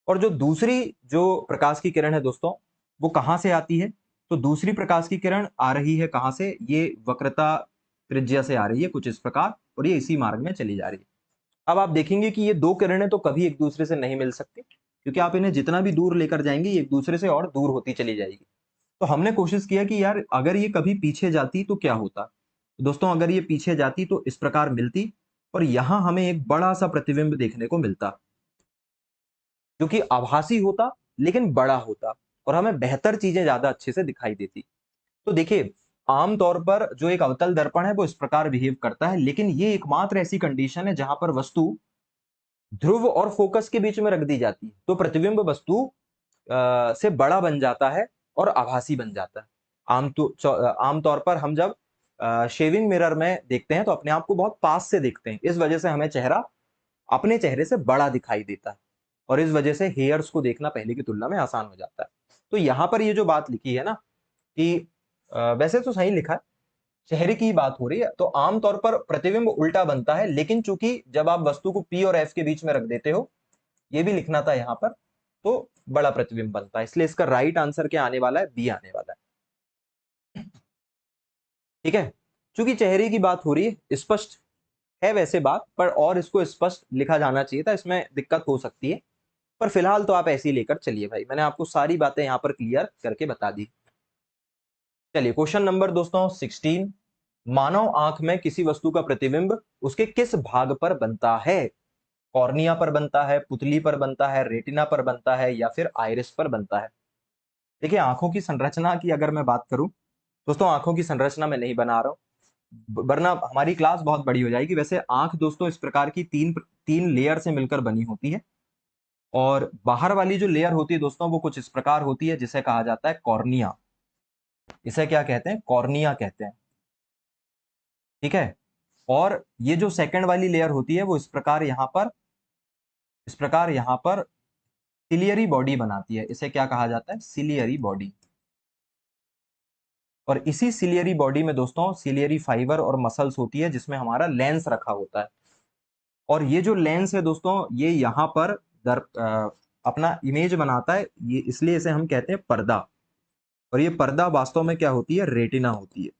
और जो दूसरी जो प्रकाश की किरण है दोस्तों, वो कहां से आती है? तो दूसरी प्रकाश की किरण आ रही है कहां से? ये वक्रता त्रिज्या से आ रही है कुछ इस प्रकार, और ये इसी मार्ग में चली जा रही है। अब आप देखेंगे कि ये दो किरणें तो कभी एक दूसरे से नहीं मिल सकती, क्योंकि आप इन्हें जितना भी दूर लेकर जाएंगे ये एक दूसरे से और दूर होती चली जाएगी। तो हमने कोशिश किया कि यार अगर ये कभी पीछे जाती तो क्या होता। तो दोस्तों अगर ये पीछे जाती तो इस प्रकार मिलती, और यहां हमें एक बड़ा सा प्रतिबिंब देखने को मिलता, जो कि आभासी होता लेकिन बड़ा होता, और हमें बेहतर चीजें ज्यादा अच्छे से दिखाई देती। तो देखिए, आमतौर पर जो एक अवतल दर्पण है वो इस प्रकार बिहेव करता है, लेकिन ये एकमात्र ऐसी कंडीशन है जहां पर वस्तु ध्रुव और फोकस के बीच में रख दी जाती है, तो प्रतिबिंब वस्तु से बड़ा बन जाता है और आभासी बन जाता है। आमतौर पर हम जब शेविंग मिरर में देखते हैं तो अपने आप को बहुत पास से देखते हैं, इस वजह से हमें चेहरा अपने चेहरे से बड़ा दिखाई देता है, और इस वजह से हेयर्स को देखना पहले की तुलना में आसान हो जाता है। तो यहां पर ये जो बात लिखी है ना कि वैसे तो सही लिखा है, चेहरे की बात हो रही है, तो आमतौर पर प्रतिबिंब उल्टा बनता है, लेकिन चूंकि जब आप वस्तु को पी और एफ के बीच में रख देते हो, ये भी लिखना था यहाँ पर, तो बड़ा प्रतिबिंब बनता है, इसलिए इसका राइट आंसर क्या आने वाला है? बी आने वाला है। ठीक है, चूंकि चेहरे की बात हो रही है, स्पष्ट है वैसे बात, पर और इसको स्पष्ट लिखा जाना चाहिए था, इसमें दिक्कत हो सकती है, पर फिलहाल तो आप ऐसे ही लेकर चलिए भाई, मैंने आपको सारी बातें यहाँ पर क्लियर करके बता दी। चलिए क्वेश्चन नंबर दोस्तों 16, मानव आंख में किसी वस्तु का प्रतिबिंब उसके किस भाग पर बनता है? कॉर्निया पर बनता है, पुतली पर बनता है, रेटिना पर बनता है, या फिर आइरिस पर बनता है? देखिए, आंखों की संरचना की अगर मैं बात करूं दोस्तों, आंखों की संरचना मैं नहीं बना रहा हूं, वरना हमारी क्लास बहुत बड़ी हो जाएगी। वैसे आंख दोस्तों इस प्रकार की तीन तीन लेयर से मिलकर बनी होती है, और बाहर वाली जो लेयर होती है दोस्तों वो कुछ इस प्रकार होती है, जिसे कहा जाता है कॉर्निया। इसे क्या कहते हैं? कॉर्निया कहते हैं। ठीक है, और ये जो सेकंड वाली लेयर होती है वो इस प्रकार यहाँ पर सिलियरी बॉडी बनाती है, इसे क्या कहा जाता है? Ciliary body. और इसी सिलियरी बॉडी में दोस्तों सिलियरी फाइबर और मसल्स होती है, जिसमें हमारा लेंस रखा होता है, और ये जो लेंस है दोस्तों ये यहाँ पर अपना इमेज बनाता है, ये इसलिए इसे हम कहते हैं पर्दा, और ये पर्दा वास्तव में क्या होती है? रेटिना होती है।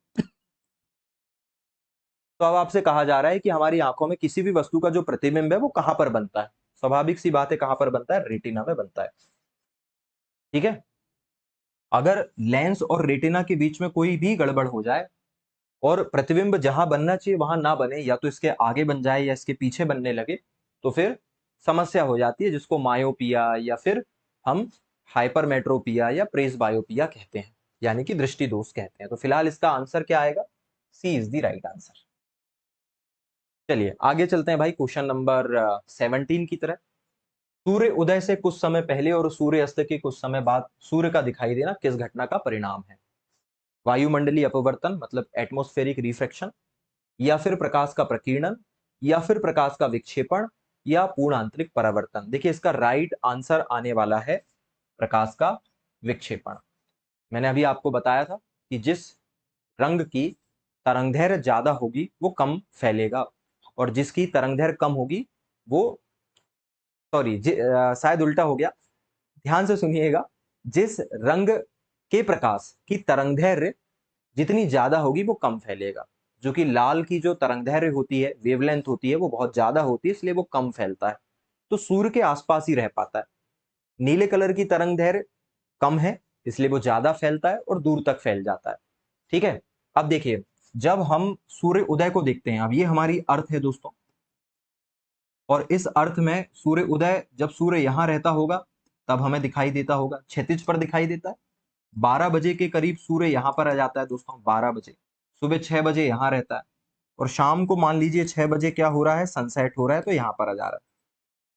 तो अब आपसे कहा जा रहा है कि हमारी आंखों में किसी भी वस्तु का जो प्रतिबिंब है वो कहां पर बनता है? स्वाभाविक सी बात है, कहां पर बनता है? रेटिना में बनता है। ठीक है, अगर लेंस और रेटिना के बीच में कोई भी गड़बड़ हो जाए और प्रतिबिंब जहां बनना चाहिए वहां ना बने, या तो इसके आगे बन जाए या इसके पीछे बनने लगे, तो फिर समस्या हो जाती है, जिसको मायोपिया या फिर हम हाइपरमेट्रोपिया या प्रेसबायोपिया कहते हैं, यानी कि दृष्टि दोष कहते हैं। तो फिलहाल इसका आंसर क्या आएगा? सी इज द राइट आंसर। चलिए आगे चलते हैं भाई, क्वेश्चन नंबर 17 की तरह। सूर्य उदय से कुछ समय पहले और सूर्य अस्त के कुछ समय बाद सूर्य का दिखाई देना किस घटना का परिणाम है? वायुमंडलीय अपवर्तन मतलब एटमॉस्फेरिक रिफ्रैक्शन, या फिर प्रकाश का प्रकीर्णन, या फिर प्रकाश का विक्षेपण, या पूर्ण आंतरिक परावर्तन? देखिए, इसका राइट आंसर आने वाला है प्रकाश का विक्षेपण। मैंने अभी आपको बताया था कि जिस रंग की तरंगदैर्घ्य ज्यादा होगी वो कम फैलेगा, और जिसकी तरंगदैर्घ्य कम होगी वो, सॉरी शायद उल्टा हो गया, ध्यान से सुनिएगा। जिस रंग के प्रकाश की तरंगदैर्घ्य जितनी ज्यादा होगी वो कम फैलेगा, जो कि लाल की जो तरंगदैर्घ्य होती है, वेवलेंथ होती है, वो बहुत ज्यादा होती है, इसलिए वो कम फैलता है, तो सूर्य के आसपास ही रह पाता है। नीले कलर की तरंगदैर्घ्य कम है, इसलिए वो ज्यादा फैलता है और दूर तक फैल जाता है। ठीक है, अब देखिए, जब हम सूर्य उदय को देखते हैं, अब ये हमारी अर्थ है दोस्तों, और इस अर्थ में सूर्य उदय जब सूर्य यहां रहता होगा तब हमें दिखाई देता होगा, क्षितिज पर दिखाई देता है। 12 बजे के करीब सूर्य यहां पर आ जाता है दोस्तों, 12 बजे, सुबह 6 बजे यहां रहता है, और शाम को मान लीजिए 6 बजे क्या हो रहा है? सनसेट हो रहा है, तो यहां पर आ जा रहा है।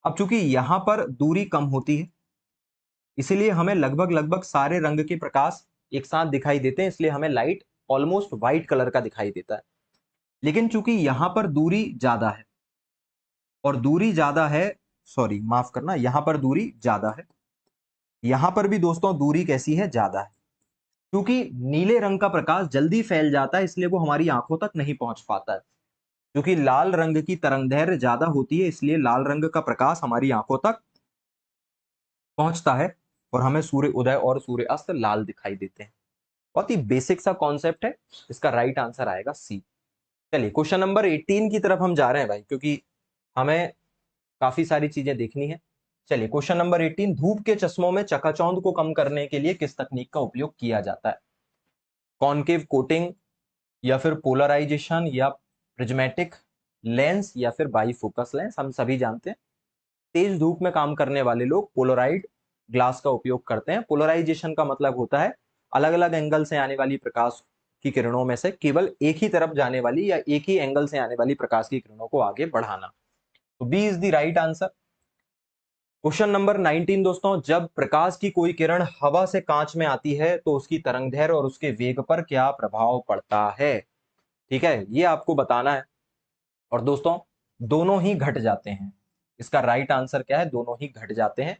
अब चूंकि यहां पर दूरी कम होती है, इसलिए हमें लगभग लगभग सारे रंग के प्रकाश एक साथ दिखाई देते हैं, इसलिए हमें लाइट ऑलमोस्ट व्हाइट कलर का दिखाई देता है। लेकिन चूंकि यहां पर दूरी ज्यादा है, और दूरी ज्यादा है, सॉरी माफ करना, यहां पर दूरी ज्यादा है, यहां पर भी दोस्तों दूरी कैसी है? ज्यादा है, क्योंकि नीले रंग का प्रकाश जल्दी फैल जाता है, इसलिए वो हमारी आंखों तक नहीं पहुंच पाता है। क्योंकि लाल रंग की तरंगदैर्घ्य ज्यादा होती है, इसलिए लाल रंग का प्रकाश हमारी आंखों तक पहुंचता है और हमें सूर्य उदय और सूर्य अस्त लाल दिखाई देते हैं। बहुत ही बेसिक सा कॉन्सेप्ट है। इसका राइट आंसर आएगा सी। चलिए क्वेश्चन नंबर 18 की तरफ हम जा रहे हैं भाई, क्योंकि हमें काफी सारी चीजें देखनी है। चलिए क्वेश्चन नंबर 18, धूप के चश्मों में चकाचौंध को कम करने के लिए किस तकनीक का उपयोग किया जाता है? कॉनकेव कोटिंग, या फिर पोलराइजेशन, या प्रिज्मेटिक लेंस, या फिर बाईफोकस लेंस। हम सभी जानते हैं तेज धूप में काम करने वाले लोग पोलराइड ग्लास का उपयोग करते हैं। पोलराइजेशन का मतलब होता है अलग अलग एंगल से आने वाली प्रकाश की किरणों में से केवल एक ही तरफ जाने वाली या एक ही एंगल से आने वाली प्रकाश की किरणों को आगे बढ़ाना। तो B is the right answer. Question number 19 दोस्तों, जब प्रकाश की कोई किरण हवा से कांच में आती है तो उसकी तरंगदैर्घ्य और उसके वेग पर क्या प्रभाव पड़ता है? ठीक है, ये आपको बताना है। और दोस्तों दोनों ही घट जाते हैं। इसका राइट आंसर क्या है? दोनों ही घट जाते हैं।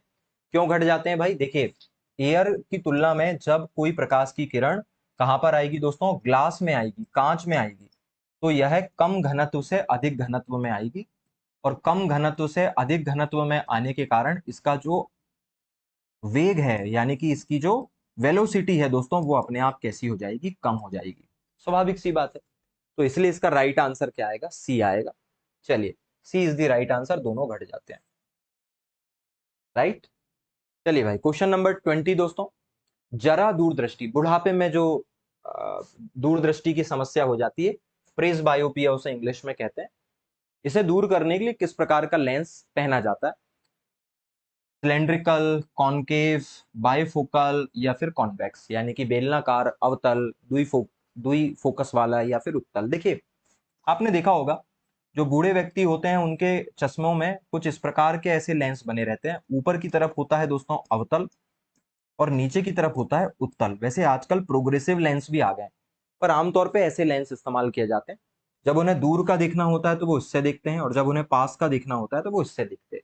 क्यों घट जाते हैं भाई? देखिए, एयर की तुलना में जब कोई प्रकाश की किरण कहां पर आएगी दोस्तों? ग्लास में आएगी, कांच में आएगी, तो यह कम घनत्व से अधिक घनत्व में आएगी। और कम घनत्व से अधिक घनत्व में आने के कारण इसका जो वेग है, यानी कि इसकी जो वेलोसिटी है दोस्तों, वो अपने आप कैसी हो जाएगी? कम हो जाएगी। स्वाभाविक सी बात है। तो इसलिए इसका राइट आंसर क्या आएगा? सी आएगा। चलिए, सी इज द राइट आंसर, दोनों घट जाते हैं। राइट। चलिए भाई क्वेश्चन नंबर 20 दोस्तों, जरा दूरदृष्टि, बुढ़ापे में जो दूरदृष्टि की समस्या हो जाती है, प्रेस बायोपिया उसे इंग्लिश में कहते हैं, इसे दूर करने के लिए किस प्रकार का लेंस पहना जाता है? सिलेंड्रिकल, कॉनकेव, बाइफोकल, या फिर कॉन्वेक्स, यानी कि बेलनाकार, अवतल, दुई फोकस वाला, या फिर उत्तल। देखिए, आपने देखा होगा जो बूढ़े व्यक्ति होते हैं उनके चश्मों में कुछ इस प्रकार के ऐसे लेंस बने रहते हैं। ऊपर की तरफ होता है दोस्तों अवतल, और नीचे की तरफ होता है उत्तल। वैसे आजकल प्रोग्रेसिव लेंस भी आ गए हैं, पर आमतौर पे ऐसे लेंस इस्तेमाल किए जाते हैं। जब उन्हें दूर का देखना होता है तो वो इससे देखते हैं, और जब उन्हें पास का देखना होता है तो वो इससे देखते हैं।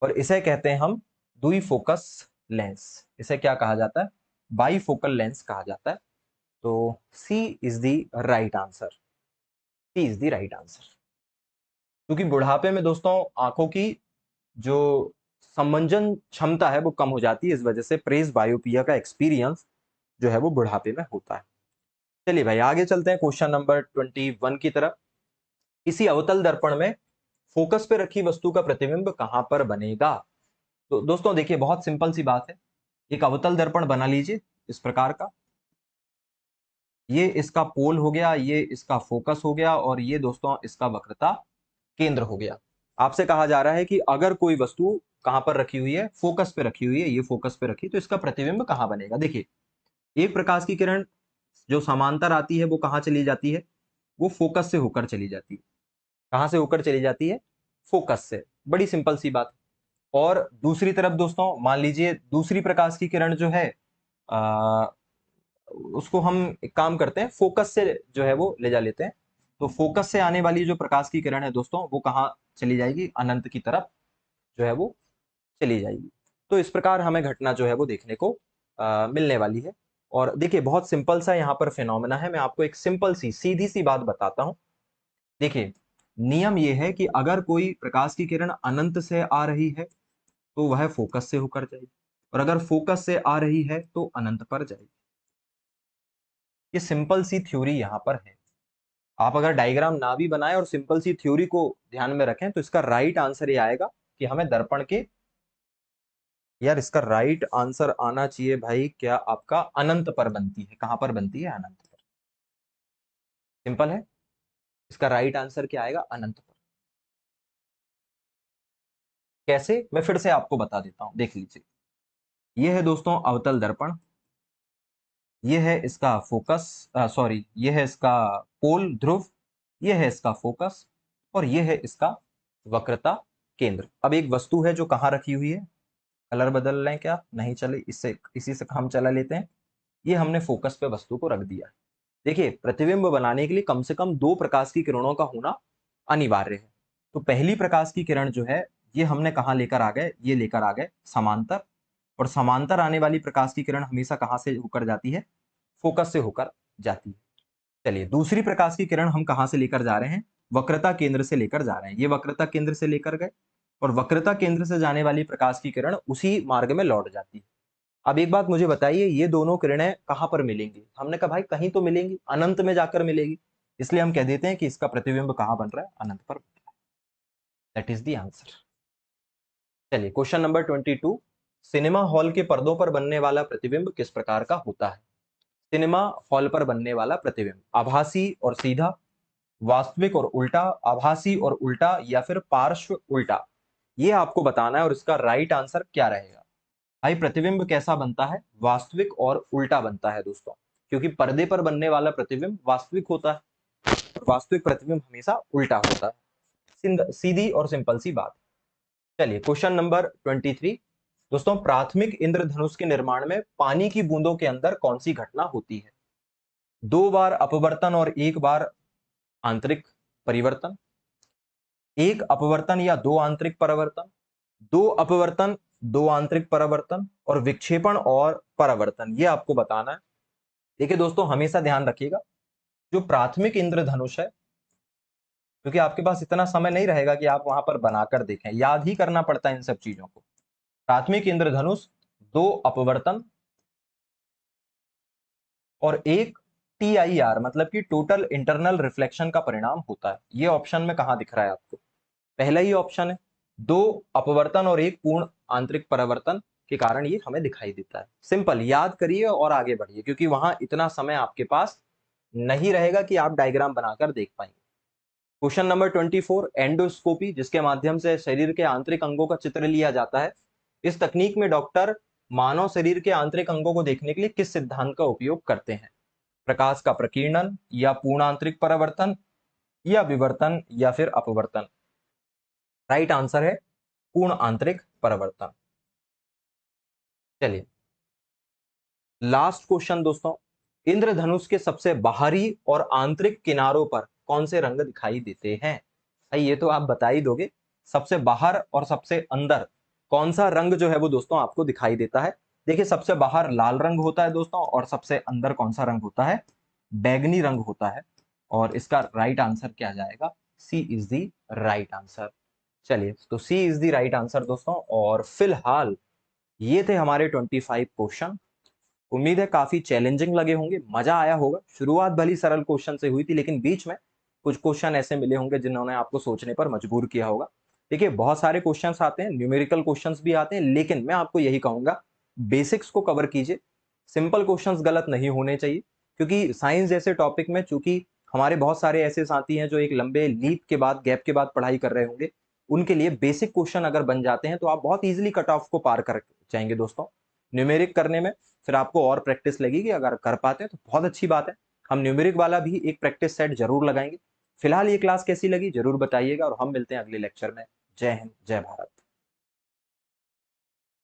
और इसे कहते हैं हम दुई फोकस लेंस। इसे क्या कहा जाता है? बाई फोकल लेंस कहा जाता है। तो C is the right answer. C is the right answer. क्योंकि बुढ़ापे में दोस्तों आंखों की जो समंजन क्षमता है वो कम हो जाती है, इस वजह से प्रेस बायोपिया का एक्सपीरियंस जो है वो बुढ़ापे में होता है। चलिए भाई आगे चलते हैं क्वेश्चन नंबर 21 की तरफ। इसी अवतल दर्पण में फोकस पे रखी वस्तु का प्रतिबिंब कहां पर बनेगा? तो दोस्तों देखिए, बहुत सिंपल सी बात है। एक अवतल दर्पण बना लीजिए इस प्रकार का। ये इसका पोल हो गया, ये इसका फोकस हो गया, और ये दोस्तों इसका वक्रता केंद्र हो गया। आपसे कहा जा रहा है कि अगर कोई वस्तु कहां पर रखी हुई है? फोकस पे रखी हुई है, ये फोकस पे रखी, तो इसका प्रतिबिंब कहां बनेगा? देखिए, एक प्रकाश की किरण जो समांतर आती है वो कहां चली जाती है? वो फोकस से होकर चली जाती है। कहां से होकर चली जाती है? फोकस से। बड़ी सिंपल सी बात। और दूसरी तरफ दोस्तों मान लीजिए दूसरी प्रकाश की किरण जो है, आ, उसको हम एक काम करते हैं, फोकस से जो है वो ले जा लेते हैं। तो फोकस से आने वाली जो प्रकाश की किरण है दोस्तों, वो कहाँ चली जाएगी? अनंत की तरफ जो है वो चली जाएगी। तो इस प्रकार हमें घटना जो है वो देखने को मिलने वाली है। और देखिए, बहुत सिंपल सा यहाँ पर फिनोमेना है। मैं आपको एक सिंपल सी सीधी सी बात बताता हूँ। देखिए, नियम ये है कि अगर कोई प्रकाश की किरण अनंत से आ रही है तो वह फोकस से होकर जाएगी, और अगर फोकस से आ रही है तो अनंत पर जाएगी। ये सिंपल सी थ्योरी यहाँ पर है। आप अगर डायग्राम ना भी बनाए और सिंपल सी थ्योरी को ध्यान में रखें तो इसका राइट आंसर ये आएगा कि हमें दर्पण के, यार इसका राइट आंसर आना चाहिए भाई क्या आपका? अनंत पर बनती है। कहां पर बनती है? अनंत पर। सिंपल है। इसका राइट आंसर क्या आएगा? अनंत पर। कैसे? मैं फिर से आपको बता देता हूं, देख लीजिए। ये है दोस्तों अवतल दर्पण, ये है इसका फोकस, सॉरी, ये है इसका पोल ध्रुव, ये है इसका फोकस, और ये है इसका वक्रता केंद्र। अब एक वस्तु है जो कहाँ रखी हुई है? कलर बदल लें क्या? नहीं, चले इससे इसी से काम चला लेते हैं। ये हमने फोकस पे वस्तु को रख दिया। देखिए, प्रतिबिंब बनाने के लिए कम से कम दो प्रकाश की किरणों का होना अनिवार्य है। तो पहली प्रकाश की किरण जो है ये हमने कहाँ लेकर आ गए? ये लेकर आ गए समांतर। और समांतर आने वाली प्रकाश की किरण हमेशा कहाँ से होकर जाती है? फोकस से होकर जाती है। चलिए, दूसरी प्रकाश की किरण हम कहां से लेकर जा रहे हैं? वक्रता केंद्र से लेकर जा रहे हैं। ये वक्रता केंद्र से लेकर गए और वक्रता केंद्र से जाने वाली प्रकाश की किरण उसी मार्ग में लौट जाती है। अब एक बात मुझे बताइए, ये दोनों किरणें कहां पर मिलेंगी? हमने कहा भाई कहीं तो मिलेंगी, अनंत में जाकर मिलेगी, इसलिए हम कह देते हैं कि इसका प्रतिबिंब कहां बन रहा है? अनंत पर बन रहा है। That is the answer. चलिए, क्वेश्चन नंबर 22, सिनेमा हॉल के पर्दों पर बनने वाला प्रतिबिंब किस प्रकार का होता है? सिनेमा हॉल पर बनने वाला प्रतिबिंब आभासी और सीधा, वास्तविक और उल्टा, आभासी और उल्टा, या फिर पार्श्व उल्टा? ये आपको बताना है और इसका राइट आंसर क्या रहेगा? भाई प्रतिबिंब कैसा बनता है? वास्तविक और उल्टा बनता है दोस्तों, क्योंकि पर्दे पर बनने वाला प्रतिबिंब वास्तविक होता है और वास्तविक प्रतिबिंब हमेशा उल्टा होता है। सीधी और सिंपल सी बात। चलिए, क्वेश्चन नंबर 23, दोस्तों प्राथमिक इंद्रधनुष के निर्माण में पानी की बूंदों के अंदर कौन सी घटना होती है? 2 बार अपवर्तन और 1 बार आंतरिक परिवर्तन, 1 अपवर्तन या 2 आंतरिक परिवर्तन, 2 अपवर्तन, 2 आंतरिक परिवर्तन, और विक्षेपण और परावर्तन? ये आपको बताना है। देखिए दोस्तों, हमेशा ध्यान रखिएगा, जो प्राथमिक इंद्रधनुष है, क्योंकि आपके पास इतना समय नहीं रहेगा कि आप वहां पर बनाकर देखें, याद ही करना पड़ता है इन सब चीजों को। प्राथमिक इंद्रधनुष 2 अपवर्तन और 1 TIR मतलब कि टोटल इंटरनल रिफ्लेक्शन का परिणाम होता है। ये ऑप्शन में कहां दिख रहा है आपको? पहला ही ऑप्शन है, 2 अपवर्तन और 1 पूर्ण आंतरिक परावर्तन के कारण ये हमें दिखाई देता है। सिंपल, याद करिए और आगे बढ़िए, क्योंकि वहां इतना समय आपके पास नहीं रहेगा कि आप डायग्राम बनाकर देख पाएंगे। क्वेश्चन नंबर 24, एंडोस्कोपी, जिसके माध्यम से शरीर के आंतरिक अंगों का चित्र लिया जाता है, इस तकनीक में डॉक्टर मानव शरीर के आंतरिक अंगों को देखने के लिए किस सिद्धांत का उपयोग करते हैं? प्रकाश का प्रकीर्णन, या पूर्ण आंतरिक परावर्तन, या विवर्तन, या फिर अपवर्तन? राइट आंसर है पूर्ण आंतरिक परावर्तन। चलिए, लास्ट क्वेश्चन दोस्तों, इंद्रधनुष के सबसे बाहरी और आंतरिक किनारों पर कौन से रंग दिखाई देते हैं? भाई ये तो आप बता ही दोगे, सबसे बाहर और सबसे अंदर कौन सा रंग जो है वो दोस्तों आपको दिखाई देता है? देखिए, सबसे बाहर लाल रंग होता है दोस्तों, और सबसे अंदर कौन सा रंग होता है? बैगनी रंग होता है। और इसका राइट आंसर क्या जाएगा? सी इज द राइट आंसर। चलिए, तो C is the right answer दोस्तों। और फिलहाल ये थे हमारे 25 क्वेश्चन। उम्मीद है काफी चैलेंजिंग लगे होंगे, मजा आया होगा। शुरुआत भली सरल क्वेश्चन से हुई थी, लेकिन बीच में कुछ क्वेश्चन ऐसे मिले होंगे जिन्होंने आपको सोचने पर मजबूर किया होगा। देखिए, बहुत सारे क्वेश्चंस आते हैं, न्यूमेरिकल क्वेश्चंस भी आते हैं, लेकिन मैं आपको यही कहूंगा, बेसिक्स को कवर कीजिए। सिंपल क्वेश्चंस गलत नहीं होने चाहिए, क्योंकि साइंस जैसे टॉपिक में चूंकि हमारे बहुत सारे ऐसे साथी हैं जो एक लंबे लीप के बाद, गैप के बाद पढ़ाई कर रहे होंगे, उनके लिए बेसिक क्वेश्चन अगर बन जाते हैं तो आप बहुत इजीली कट ऑफ को पार कर जाएंगे दोस्तों। न्यूमेरिक करने में फिर आपको और प्रैक्टिस लगेगी, अगर कर पाते हैं तो बहुत अच्छी बात है। हम न्यूमेरिक वाला भी एक प्रैक्टिस सेट जरूर लगाएंगे। फिलहाल ये क्लास कैसी लगी जरूर बताइएगा, और हम मिलते हैं अगले लेक्चर में। जय हिंद, जय भारत।